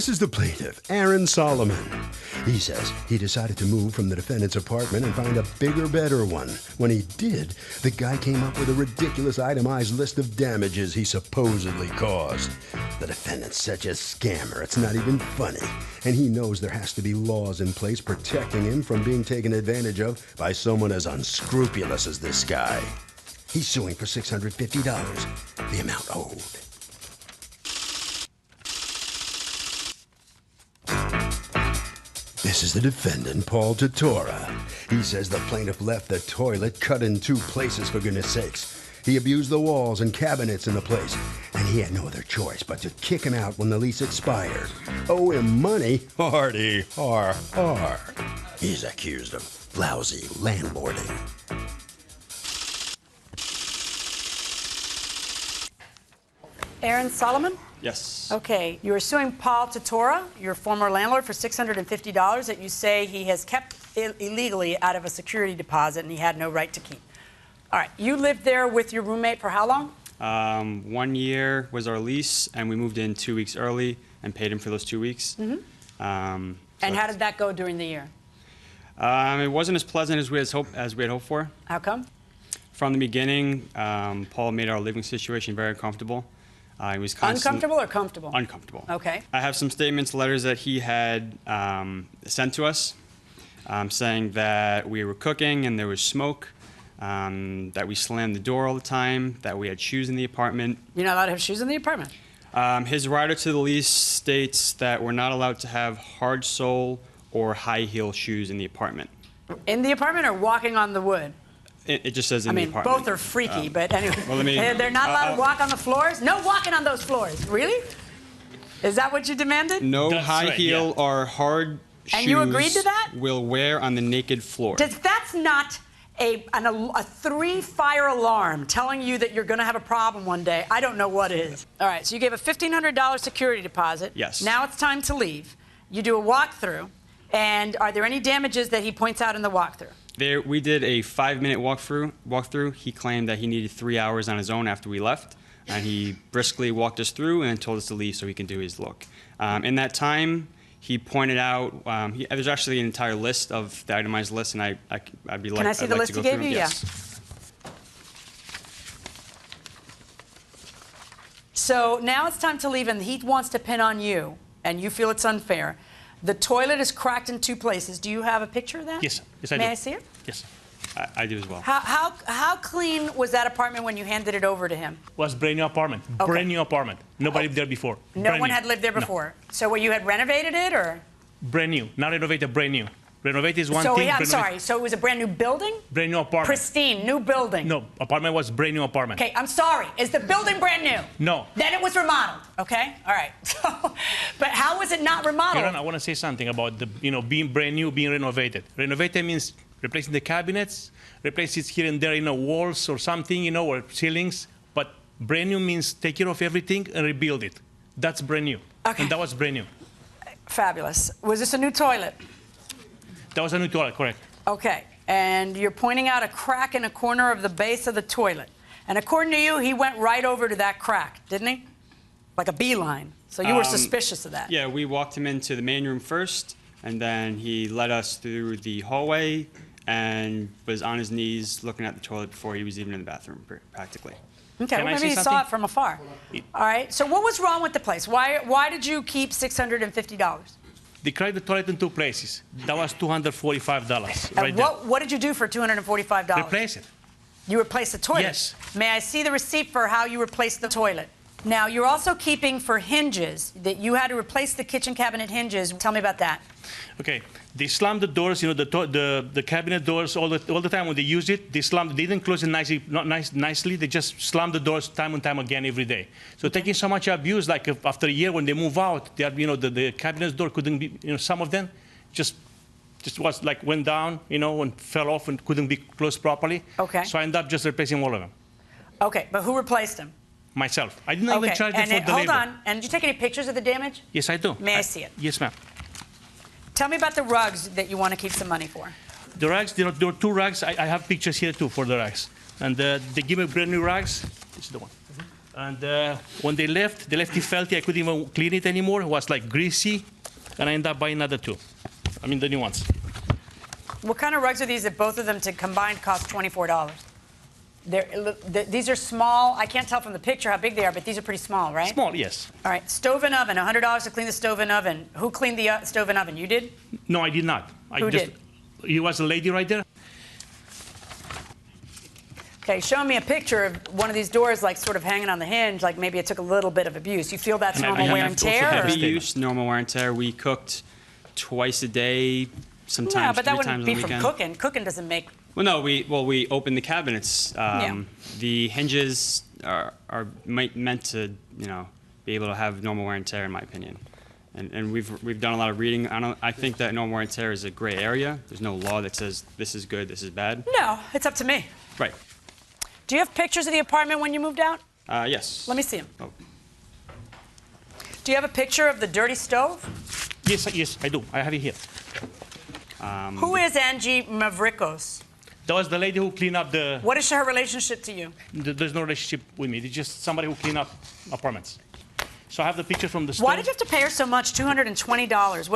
This is the plaintiff, Aaron Solomon. He says he decided to move from the defendant's apartment and find a bigger, better one. When he did, the guy came up with a ridiculous itemized list of damages he supposedly caused. The defendant's such a scammer, it's not even funny. And he knows there has to be laws in place protecting him from being taken advantage of by someone as unscrupulous as this guy. He's suing for $650, the amount owed. This is the defendant, Paul Totora. He says the plaintiff left the toilet cut in 2 places, for goodness sakes. He abused the walls and cabinets in the place, and he had no other choice but to kick him out when the lease expired. Owe him money? Hardy, har. He's accused of lousy landlording. Aaron Solomon? Yes. Okay, you are suing Paul Totora, your former landlord, for $650 that you say he has kept illegally out of a security deposit and he had no right to keep. All right, you lived there with your roommate for how long? 1 year was our lease, and we moved in 2 weeks early and paid him for those 2 weeks. And how did that go during the year? It wasn't as pleasant as we had hoped for. How come? From the beginning, Paul made our living situation very uncomfortable. He was Uncomfortable or comfortable? Uncomfortable. Okay. I have some statements, letters that he had sent to us, saying that we were cooking and there was smoke, that we slammed the door all the time, that we had shoes in the apartment. You're not allowed to have shoes in the apartment? His rider to the lease states that we're not allowed to have hard sole or high heel shoes in the apartment. In the apartment or walking on the wood? It just says in the apartment. Both are freaky, but anyway. Well, they're not allowed to walk on the floors? No walking on those floors. Really? Is that what you demanded? No high heel or hard shoes. And you agreed to that? Will wear on the naked floor. That's not a 3-fire alarm telling you that you're going to have a problem one day. I don't know what is. All right, so you gave a $1,500 security deposit. Yes. Now it's time to leave. You do a walkthrough. And are there any damages that he points out in the walkthrough? We did a 5-minute walkthrough. He claimed that he needed 3 hours on his own after we left, and he briskly walked us through and told us to leave so he can do his look. In that time, he pointed out, there's actually an entire list of the itemized list, and I'd be like, Can I see the list he gave you? Yes. Yeah. So now it's time to leave, and he wants to pin on you, and you feel it's unfair. The toilet is cracked in 2 places. Do you have a picture of that? Yes, I do. May I see it? Yes, I do as well. How clean was that apartment when you handed it over to him? Was brand new apartment. Okay. Brand new apartment. Nobody lived there before. No one had lived there before. No. So you had renovated it, or? Brand new, not renovated. Brand new. Renovated is one thing. So I'm sorry. So it was a brand new building? Brand new apartment. Pristine, new building. No, apartment was brand new apartment. Okay, I'm sorry. Is the building brand new? No. Then it was remodeled. Okay, all right. So, but how was it not remodeled? Karen, I want to say something about the being brand new, being renovated. Renovated means replacing the cabinets, replacing here and there, walls or something, or ceilings. But brand new means take care of everything and rebuild it. That's brand new. Okay. And that was brand new. Fabulous. Was this a new toilet? That was a new toilet, correct. Okay, and you're pointing out a crack in a corner of the base of the toilet. And according to you, he went right over to that crack, didn't he? Like a beeline. So you were suspicious of that. Yeah, we walked him into the main room first, and then he led us through the hallway and was on his knees looking at the toilet before he was even in the bathroom, practically. Okay, well, maybe he saw it from afar. All right, so what was wrong with the place? Why did you keep $650? They cracked the toilet in 2 places. That was $245 right there. What did you do for $245? Replace it. You replaced the toilet? Yes. May I see the receipt for how you replaced the toilet? Now, you're also keeping for hinges, that you had to replace the kitchen cabinet hinges. Tell me about that. Okay. They slammed the doors, the cabinet doors all the time when they used it. They didn't close it nicely. They just slammed the doors time and time again every day. So taking so much abuse, like after a year when they move out, they the cabinet door couldn't be, some of them just was like went down, and fell off and couldn't be closed properly. Okay. So I ended up just replacing all of them. Okay, but who replaced them? Myself. I didn't even charge them for the labor. Hold on. And did you take any pictures of the damage? Yes, I do. May I see it? Yes, ma'am. Tell me about the rugs that you want to keep some money for. The rugs, there are 2 rugs. I have pictures here, too, for the rugs. And they give me brand new rugs. This is the one. And when they left it filthy. I couldn't even clean it anymore. It was like greasy. And I ended up buying another two. I mean, the new ones. What kind of rugs are these that both of them to combined cost $24? These are small. I can't tell from the picture how big they are, but these are pretty small, right? Small, yes. All right. Stove and oven, $100 to clean the stove and oven. Who cleaned the stove and oven? You did? No, I did not. Who did? It was a lady right there. Okay, show me a picture of one of these doors, like sort of hanging on the hinge, like maybe it took a little bit of abuse. You feel that's normal wear and tear? Heavy use, normal wear and tear. We cooked twice a day, sometimes 3 times a weekend. Yeah, but that wouldn't be from cooking. Cooking doesn't make. Well, no, we opened the cabinets. The hinges are meant to, be able to have normal wear and tear, in my opinion. And we've done a lot of reading. I think that normal wear and tear is a gray area. There's no law that says this is good, this is bad. No, it's up to me. Right. Do you have pictures of the apartment when you moved out? Yes. Let me see them. Oh. Do you have a picture of the dirty stove? Yes, I do. I have it here. Who is Angie Mavrikos? That was the lady who cleaned up the... What is her relationship to you? There's no relationship with me. It's just somebody who cleaned up apartments. So I have the picture from the stove. Why did you have to pay her so much, $220?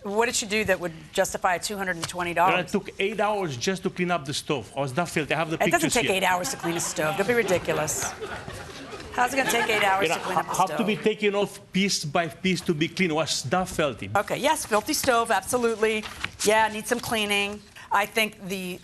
What did she do that would justify $220? It took 8 hours just to clean up the stove. I was that filthy. I have the It pictures doesn't take here. 8 hours to clean a stove. Don't be ridiculous. How's it going to take 8 hours to clean up the stove? Have to be taken off piece by piece to be clean. It was that filthy. Okay, yes, filthy stove, absolutely. Yeah, needs some cleaning. I think the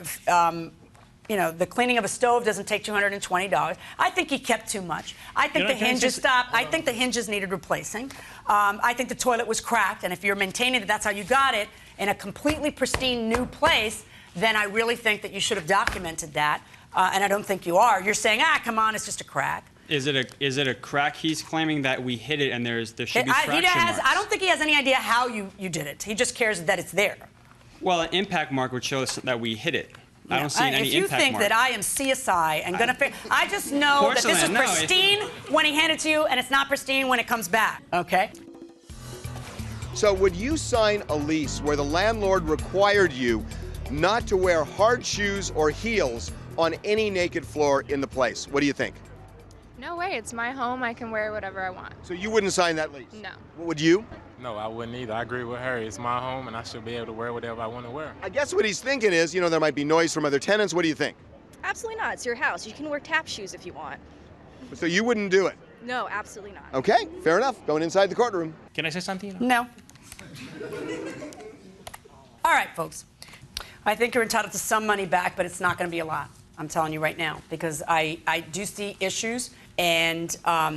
cleaning of a stove doesn't take $220. I think he kept too much. I think the hinges stopped. I think the hinges needed replacing. I think the toilet was cracked, and if you're maintaining it, that's how you got it, in a completely pristine new place, then I really think that you should have documented that, and I don't think you are. You're saying, come on, it's just a crack. Is it a crack? He's claiming that we hit it, and there should be fraction marks. I don't think he has any idea how you did it. He just cares that it's there. Well, an impact mark would show us that we hit it. I don't see any impact mark. If you think that I am CSI and going to... I just know that this is pristine when he handed it to you, and it's not pristine when it comes back, okay? So would you sign a lease where the landlord required you not to wear hard shoes or heels on any naked floor in the place? What do you think? No way. It's my home. I can wear whatever I want. So you wouldn't sign that lease? No. What would you? No, I wouldn't either. I agree with her. It's my home, and I should be able to wear whatever I want to wear. I guess what he's thinking is, there might be noise from other tenants. What do you think? Absolutely not. It's your house. You can wear tap shoes if you want. So you wouldn't do it? No, absolutely not. Okay, fair enough. Going inside the courtroom. Can I say something? No. All right, folks. I think you're entitled to some money back, but it's not going to be a lot. I'm telling you right now, because I do see issues, and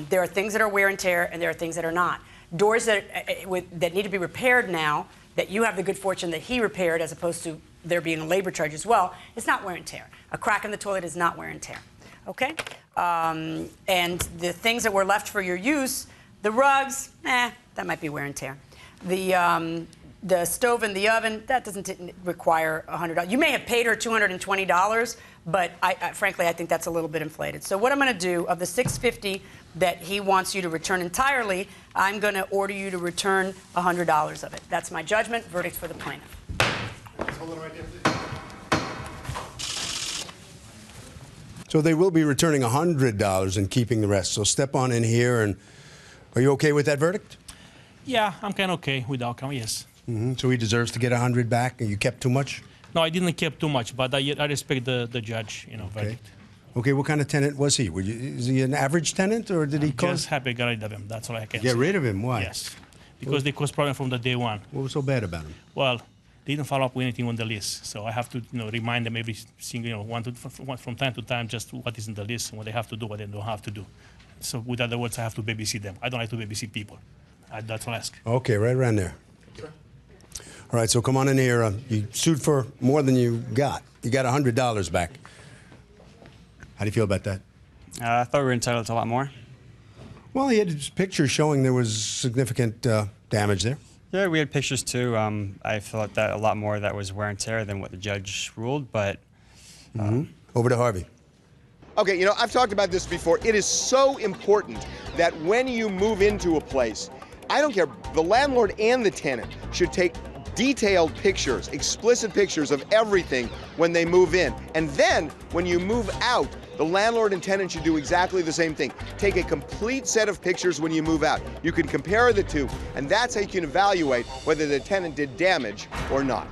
there are things that are wear and tear, and there are things that are not. Doors that need to be repaired now, that you have the good fortune that he repaired, as opposed to there being a labor charge as well, it's not wear and tear. A crack in the toilet is not wear and tear. Okay? And the things that were left for your use, the rugs, that might be wear and tear. The stove and the oven, that doesn't require $100. You may have paid her $220, but frankly, I think that's a little bit inflated. So what I'm going to do, of the $650 that he wants you to return entirely, I'm going to order you to return $100 of it. That's my judgment. Verdict for the plaintiff. Hold it right there, please. So they will be returning $100 and keeping the rest. So step on in here, and are you okay with that verdict? Yeah, I'm kind of okay with the outcome, yes. So he deserves to get $100 back, and you kept too much? No, I didn't keep too much, but I respect the judge, verdict. Okay, what kind of tenant was he? Is he an average tenant, or did he cause... Just happy to get rid of him. That's all I can say. Get rid of him? Why? Yes, because they caused problem from the day one. What was so bad about him? Well, they didn't follow up with anything on the list, so I have to remind them every single, from time to time, just what is in the list and what they have to do, what they don't have to do. So with other words, I have to babysit them. I don't like to babysit people. That's all I ask. Okay, right around there. All right, so come on in here. You sued for more than you got. You got $100 back. How do you feel about that? I thought we were entitled to a lot more. Well, he had his pictures showing there was significant damage there. Yeah, we had pictures too. I thought that a lot more of that was wear and tear than what the judge ruled, but... Over to Harvey. Okay, I've talked about this before. It is so important that when you move into a place, I don't care, the landlord and the tenant should take detailed pictures, explicit pictures of everything when they move in. And then, when you move out, The landlord and tenant should do exactly the same thing. Take a complete set of pictures when you move out. You can compare the two, and that's how you can evaluate whether the tenant did damage or not.